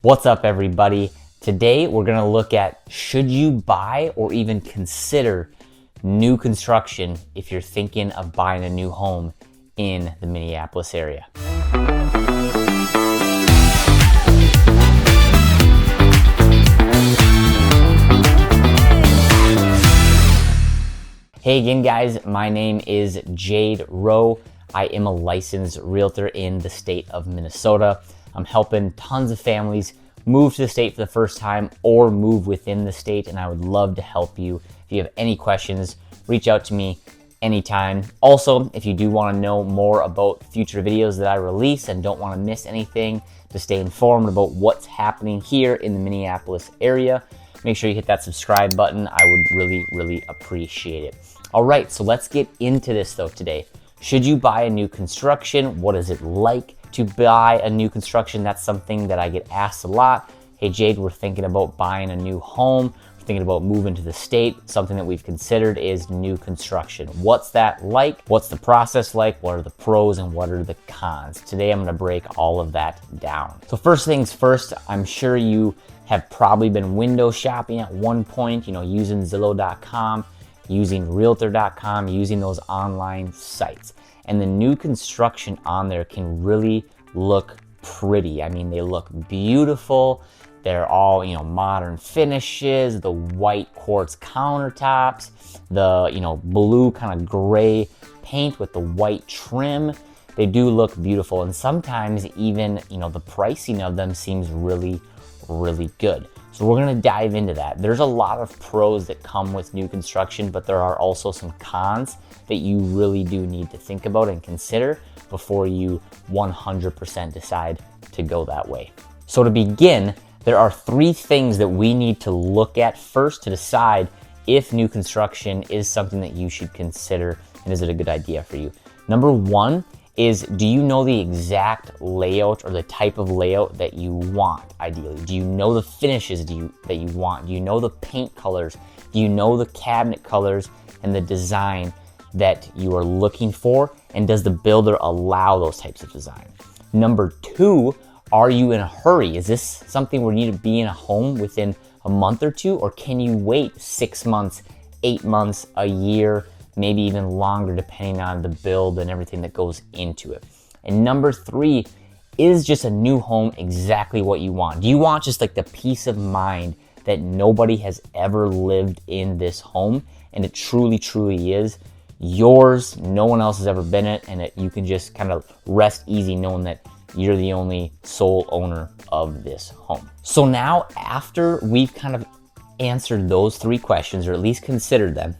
What's up, everybody? Today we're going to look at should you buy or even consider new construction if you're thinking of buying a new home in the Minneapolis area. Hey again, guys, my name is Jadde Rowe. I am a licensed realtor in the state of Minnesota. I'm helping tons of families move to the state for the first time or move within the state, and I would love to help you. If you have any questions, reach out to me anytime. Also, if you do want to know more about future videos that I release and don't want to miss anything to stay informed about what's happening here in the Minneapolis area, make sure you hit that subscribe button. I would really appreciate it. All right, so let's get into this though today. Should you buy a new construction? What is it like to buy a new construction? That's something that I get asked a lot. Hey Jade, we're thinking about buying a new home. We're thinking about moving to the state. Something that we've considered is new construction. What's that like? What's the process like? What are the pros and what are the cons? Today I'm gonna break all of that down. So first things first, I'm sure you have probably been window shopping at one point, using Zillow.com, using Realtor.com, using those online sites. And the new construction on there can really look pretty. I mean, they look beautiful. They're all, modern finishes, the white quartz countertops, the, blue kind of gray paint with the white trim. They do look beautiful. And sometimes even, the pricing of them seems really good. So we're gonna dive into that. There's a lot of pros that come with new construction, but there are also some cons that you really do need to think about and consider before you 100% decide to go that way. So to begin, there are three things that we need to look at first to decide if new construction is something that you should consider and is it a good idea for you. Number one is, do you know the exact layout or the type of layout that you want ideally? Do you know the finishes that you want? Do you know the paint colors? Do you know the cabinet colors and the design that you are looking for? And does the builder allow those types of design? Number two, are you in a hurry? Is this something where you need to be in a home within a month or two, or can you wait 6 months, 8 months, a year, maybe even longer depending on the build and everything that goes into it? And number three, is just a new home exactly what you want? Do you want just like the peace of mind that nobody has ever lived in this home and it truly is yours, no one else has ever been in it, and that you can just kind of rest easy knowing that you're the only sole owner of this home? So now, after we've kind of answered those three questions, or at least considered them,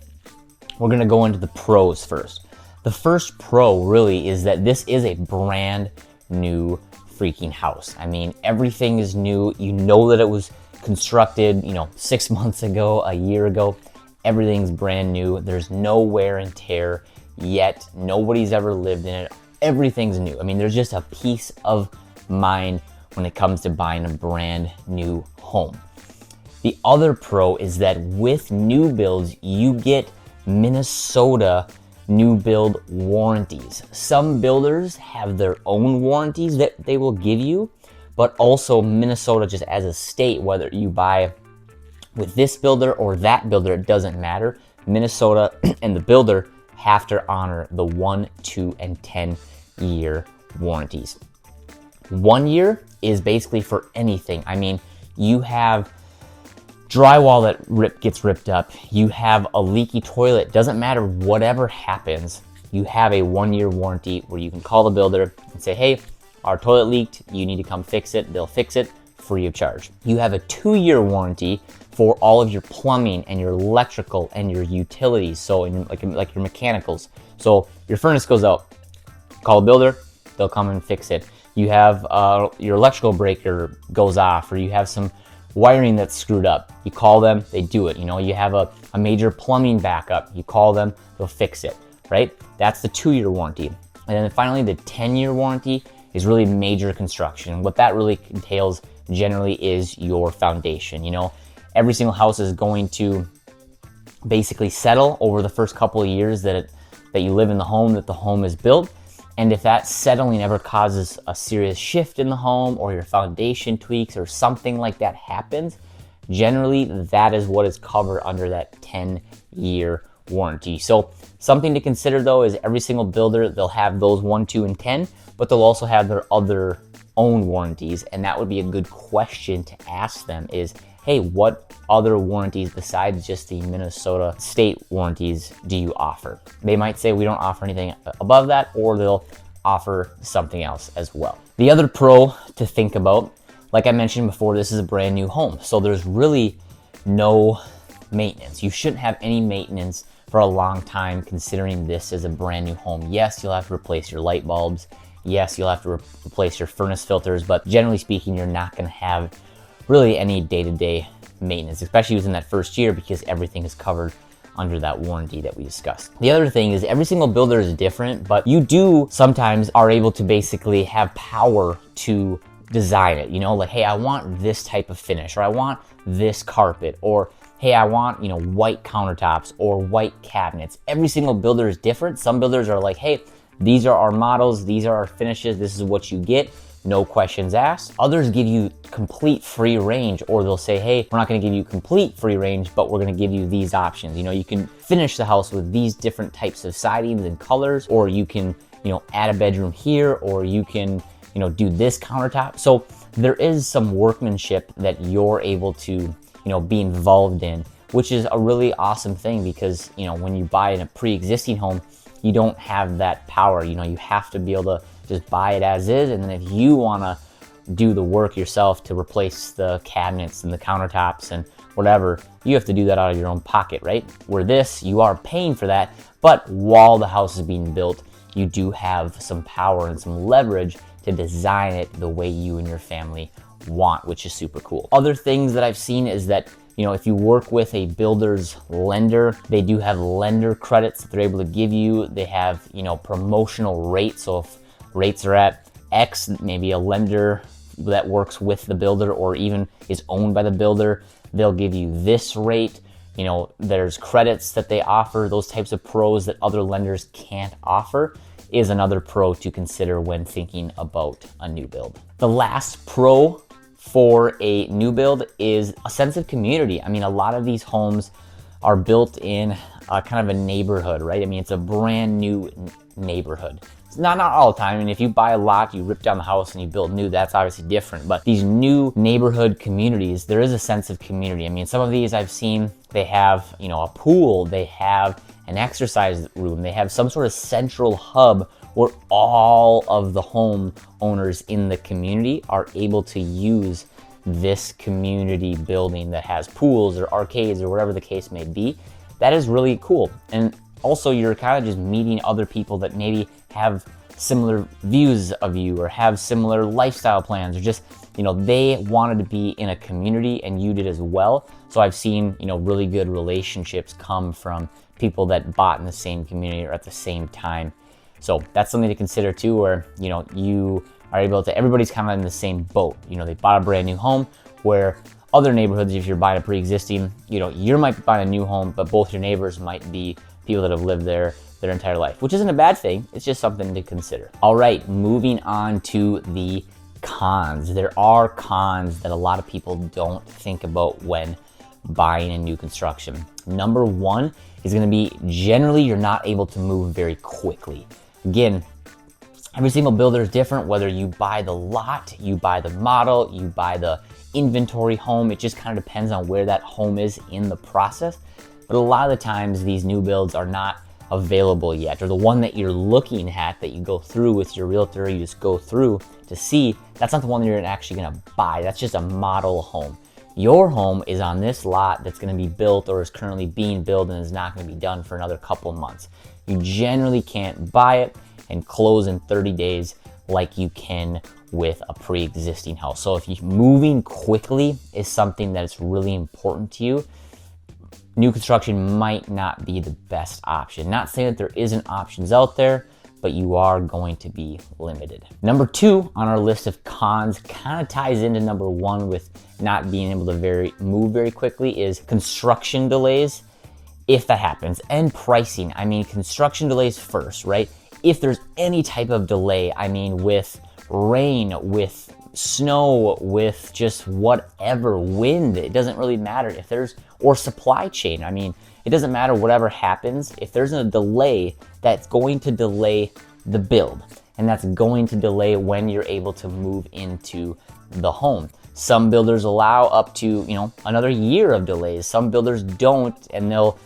we're gonna go into the pros first. The first pro really is that this is a brand new freaking house. I mean, everything is new. You know that it was constructed, 6 months ago, a year ago. Everything's brand new. There's no wear and tear yet. Nobody's ever lived in it. Everything's new. I mean, there's just a peace of mind when it comes to buying a brand new home. The other pro is that with new builds, you get Minnesota new build warranties. Some builders have their own warranties that they will give you, but also Minnesota just as a state, whether you buy with this builder or that builder, it doesn't matter. Minnesota and the builder have to honor the 1, 2, and 10-year warranties. 1 year is basically for anything. I mean, you have drywall that gets ripped up, you have a leaky toilet, doesn't matter, whatever happens, you have a 1 year warranty where you can call the builder and say, hey, our toilet leaked, you need to come fix it. They'll fix it free of charge. You have a 2-year warranty for all of your plumbing and your electrical and your utilities, so like your mechanicals. So your furnace goes out, call a builder, they'll come and fix it. You have your electrical breaker goes off, or you have some wiring that's screwed up, you call them, they do it. You have a major plumbing backup, you call them, they'll fix it, right? That's the 2-year warranty. And then finally, the 10-year warranty is really major construction. What that really entails generally is your foundation. Every single house is going to basically settle over the first couple of years that you live in the home, that the home is built. And if that settling ever causes a serious shift in the home, or your foundation tweaks or something like that happens, generally that is what is covered under that 10-year warranty. So something to consider though is every single builder, they'll have those 1, 2, and 10, but they'll also have their other own warranties. And that would be a good question to ask them is, hey, what other warranties besides just the Minnesota state warranties do you offer? They might say we don't offer anything above that, or they'll offer something else as well. The other pro to think about, like I mentioned before, this is a brand new home. So there's really no maintenance. You shouldn't have any maintenance for a long time considering this is a brand new home. Yes, you'll have to replace your light bulbs. Yes, you'll have to replace your furnace filters, but generally speaking, you're not gonna have really any day-to-day maintenance, especially within that first year, because everything is covered under that warranty that we discussed. The other thing is every single builder is different, but you do sometimes are able to basically have power to design it. You know, like, hey, I want this type of finish, or I want this carpet, or hey, I want, white countertops or white cabinets. Every single builder is different. Some builders are like, hey, these are our models, these are our finishes, this is what you get. No questions asked. Others give you complete free range, or they'll say, hey, we're not gonna give you complete free range, but we're gonna give you these options. You can finish the house with these different types of sidings and colors, or you can, add a bedroom here, or you can, do this countertop. So there is some workmanship that you're able to, be involved in, which is a really awesome thing because, when you buy in a pre-existing home, you don't have that power. You have to be able to just buy it as is, and then if you want to do the work yourself to replace the cabinets and the countertops and whatever, you have to do that out of your own pocket, right? Where this, you are paying for that, but while the house is being built, you do have some power and some leverage to design it the way you and your family want, which is super cool. Other things that I've seen is that if you work with a builder's lender, they do have lender credits that they're able to give you. They have, promotional rates. So if rates are at X, maybe a lender that works with the builder or even is owned by the builder, they'll give you this rate. There's credits that they offer. Those types of pros that other lenders can't offer is another pro to consider when thinking about a new build. The last pro for a new build is a sense of community. I mean, a lot of these homes are built in a kind of a neighborhood, right? I mean, it's a brand new neighborhood. It's not all the time. I mean, if you buy a lot, you rip down the house and you build new, that's obviously different. But these new neighborhood communities, there is a sense of community. I mean, some of these I've seen, they have, a pool, they have an exercise room, they have some sort of central hub where all of the home owners in the community are able to use this community building that has pools or arcades or whatever the case may be. That is really cool. And also you're kind of just meeting other people that maybe have similar views of you or have similar lifestyle plans, or just, they wanted to be in a community and you did as well. So I've seen, really good relationships come from people that bought in the same community or at the same time. So that's something to consider too, where, you are able to, everybody's kind of in the same boat. They bought a brand new home, where other neighborhoods, if you're buying a pre-existing, you might be buying a new home, but both your neighbors might be people that have lived there their entire life, which isn't a bad thing. It's just something to consider. All right, moving on to the cons. There are cons that a lot of people don't think about when buying a new construction. Number one is gonna be generally you're not able to move very quickly. Again, every single builder is different, whether you buy the lot, you buy the model, you buy the inventory home. It just kind of depends on where that home is in the process. But a lot of the times these new builds are not available yet, or the one that you're looking at that you go through with your realtor, you just go through to see, that's not the one that you're actually gonna buy. That's just a model home. Your home is on this lot that's gonna be built or is currently being built and is not gonna be done for another couple months. You generally can't buy it and close in 30 days like you can with a pre-existing house. So if you're moving quickly is something that's really important to you, new construction might not be the best option. Not saying that there isn't options out there, but you are going to be limited. Number two on our list of cons kind of ties into number one with not being able to move very quickly is construction delays, if that happens, and pricing. I mean, construction delays first, right? if there's any type of delay, I mean, with rain, with snow, with just whatever, wind, it doesn't really matter if there's, or supply chain. I mean, it doesn't matter whatever happens. If there's a delay, that's going to delay the build, and that's going to delay when you're able to move into the home. Some builders allow up to, another year of delays. Some builders don't, and they'll,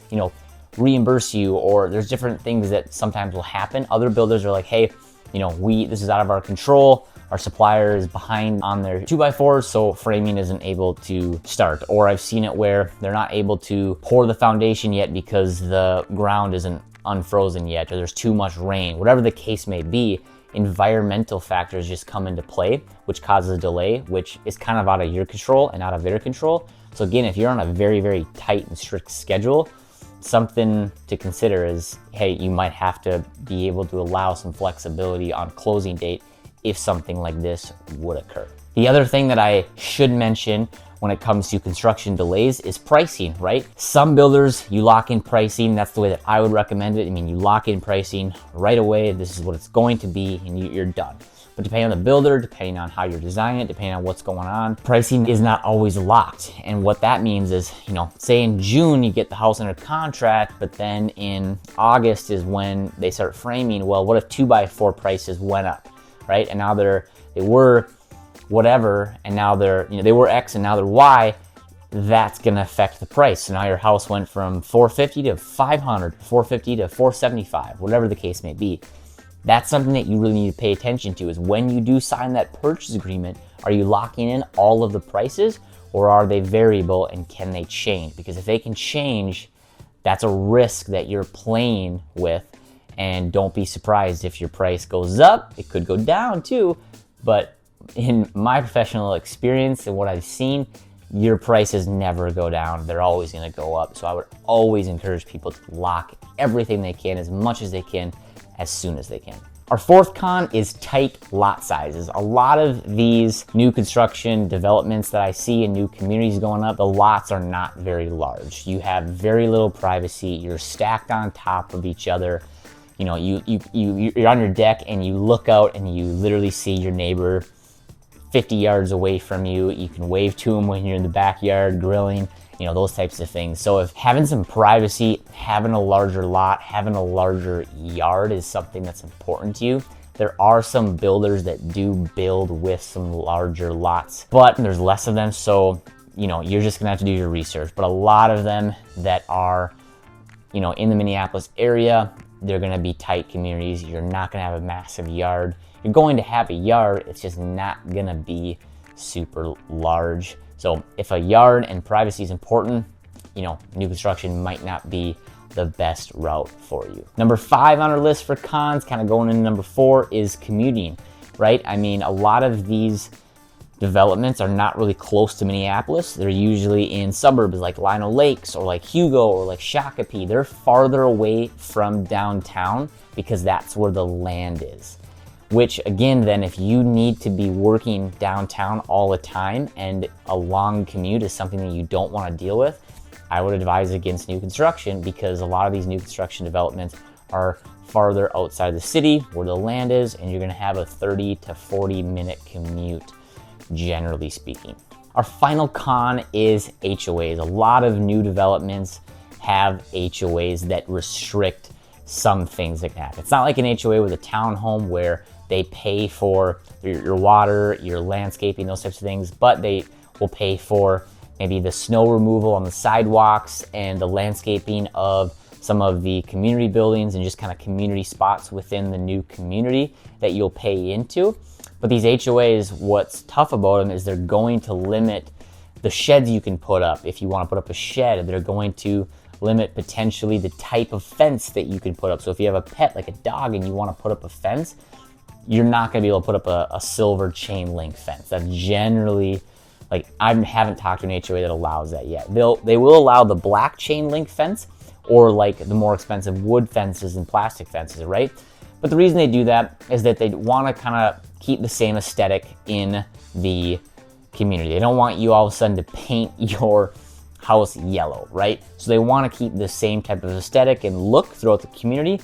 reimburse you, or there's different things that sometimes will happen. Other builders are like, hey, this is out of our control. Our supplier is behind on their 2x4s, so framing isn't able to start. Or I've seen it where they're not able to pour the foundation yet because the ground isn't unfrozen yet, or there's too much rain. Whatever the case may be, environmental factors just come into play, which causes a delay, which is kind of out of your control and out of their control. So again, if you're on a very, very tight and strict schedule, something to consider is, hey, you might have to be able to allow some flexibility on closing date if something like this would occur. The other thing that I should mention when it comes to construction delays is pricing, right? Some builders, you lock in pricing. That's the way that I would recommend it. I mean, you lock in pricing right away. This is what it's going to be, and you're done. But depending on the builder, depending on how you're designing it, depending on what's going on, pricing is not always locked. And what that means is, say in June, you get the house under contract, but then in August is when they start framing. Well, what if 2x4 prices went up, right? And now they were whatever, and now they were X and now they're Y. That's gonna affect the price. So now your house went from 450 to 500, 450 to 475, whatever the case may be. That's something that you really need to pay attention to, is when you do sign that purchase agreement, are you locking in all of the prices, or are they variable and can they change? Because if they can change, that's a risk that you're playing with, and don't be surprised if your price goes up. It could go down too, but in my professional experience and what I've seen, your prices never go down. They're always gonna go up. So I would always encourage people to lock everything they can, as much as they can, as soon as they can. Our fourth con is tight lot sizes. A lot of these new construction developments that I see in new communities going up, the lots are not very large. You have very little privacy. You're stacked on top of each other. You're on your deck and you look out and you literally see your neighbor 50 yards away from you. You can wave to them when you're in the backyard grilling, those types of things. So if having some privacy, having a larger lot, having a larger yard is something that's important to you. There are some builders that do build with some larger lots, but there's less of them. So, you're just gonna have to do your research. But a lot of them that are, in the Minneapolis area, they're gonna be tight communities. You're not gonna have a massive yard. You're going to have a yard, it's just not gonna be super large. So if a yard and privacy is important, new construction might not be the best route for you. Number 5 on our list for cons, kind of going into number 4, is commuting, right? I mean, a lot of these developments are not really close to Minneapolis. They're usually in suburbs like Lino Lakes or like Hugo or like Shakopee. They're farther away from downtown because that's where the land is. Which again, then if you need to be working downtown all the time and a long commute is something that you don't want to deal with, I would advise against new construction, because a lot of these new construction developments are farther outside the city where the land is, and you're gonna have a 30 to 40 minute commute, generally speaking. Our final con is HOAs. A lot of new developments have HOAs that restrict some things that can happen. It's not like an HOA with a townhome where they pay for your water, your landscaping, those types of things, but they will pay for maybe the snow removal on the sidewalks and the landscaping of some of the community buildings and just kind of community spots within the new community that you'll pay into. But these HOAs, what's tough about them is they're going to limit the sheds you can put up. If you want to put up a shed, they're going to limit potentially the type of fence that you can put up. So if you have a pet like a dog and you want to put up a fence, you're not going to be able to put up a silver chain link fence. That's generally, like, I haven't talked to an HOA that allows that yet. They will allow the black chain link fence, or like the more expensive wood fences and plastic fences, right? But the reason they do that is that they want to kind of keep the same aesthetic in the community. They don't want you all of a sudden to paint your house yellow, right? So they want to keep the same type of aesthetic and look throughout the community.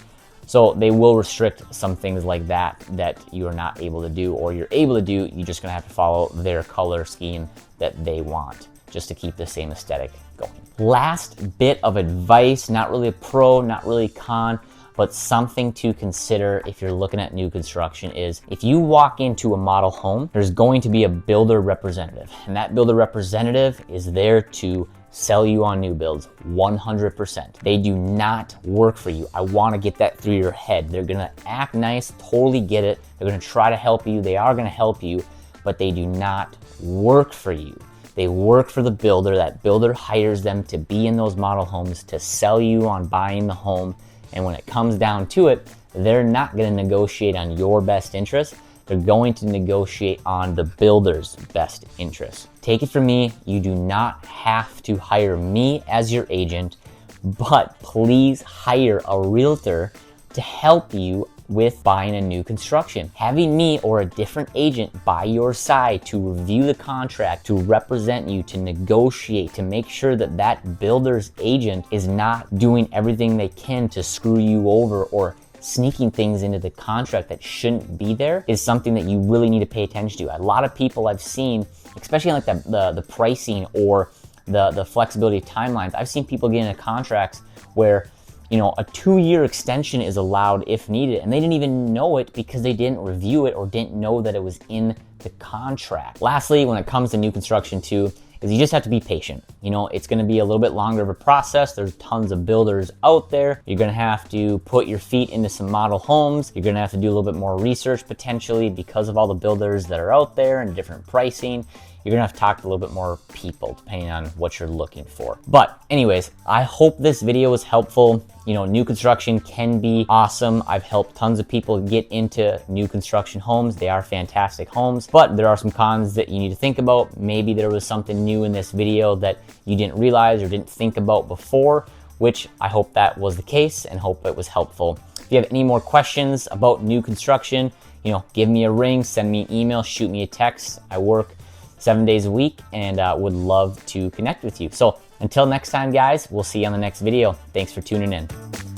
So they will restrict some things like that you are not able to do, or you're able to do, you're just gonna have to follow their color scheme that they want, just to keep the same aesthetic going. Last bit of advice, not really a pro, not really con, but something to consider if you're looking at new construction is if you walk into a model home, there's going to be a builder representative, and that builder representative is there to sell you on new builds 100%. They do not work for you. I want to get that through your head. They're gonna act nice, totally get it. They're gonna try to help you. They are gonna help you, but they do not work for you. They work for the builder. That builder hires them to be in those model homes to sell you on buying the home. And when it comes down to it, they're not gonna negotiate on your best interest. They're going to negotiate on the builder's best interest. Take it from me, you do not have to hire me as your agent, but please hire a realtor to help you with buying a new construction. Having me or a different agent by your side to review the contract, to represent you, to negotiate, to make sure that that builder's agent is not doing everything they can to screw you over or sneaking things into the contract that shouldn't be there, is something that you really need to pay attention to. A lot of people I've seen, especially like the pricing or the flexibility timelines, I've seen people get into contracts where, you know, a 2-year extension is allowed if needed, and they didn't even know it because they didn't review it or didn't know that it was in the contract. Lastly, when it comes to new construction too, is you just have to be patient. You know, it's gonna be a little bit longer of a process. There's tons of builders out there. You're gonna have to put your feet into some model homes. You're gonna have to do a little bit more research potentially because of all the builders that are out there and different pricing. You're gonna have to talk to a little bit more people depending on what you're looking for. But anyways, I hope this video was helpful. You know, new construction can be awesome. I've helped tons of people get into new construction homes. They are fantastic homes, but there are some cons that you need to think about. Maybe there was something new in this video that you didn't realize or didn't think about before, which I hope that was the case and hope it was helpful. If you have any more questions about new construction, you know, give me a ring, send me an email, shoot me a text. I work 7 days a week and would love to connect with you. So until next time, guys, we'll see you on the next video. Thanks for tuning in.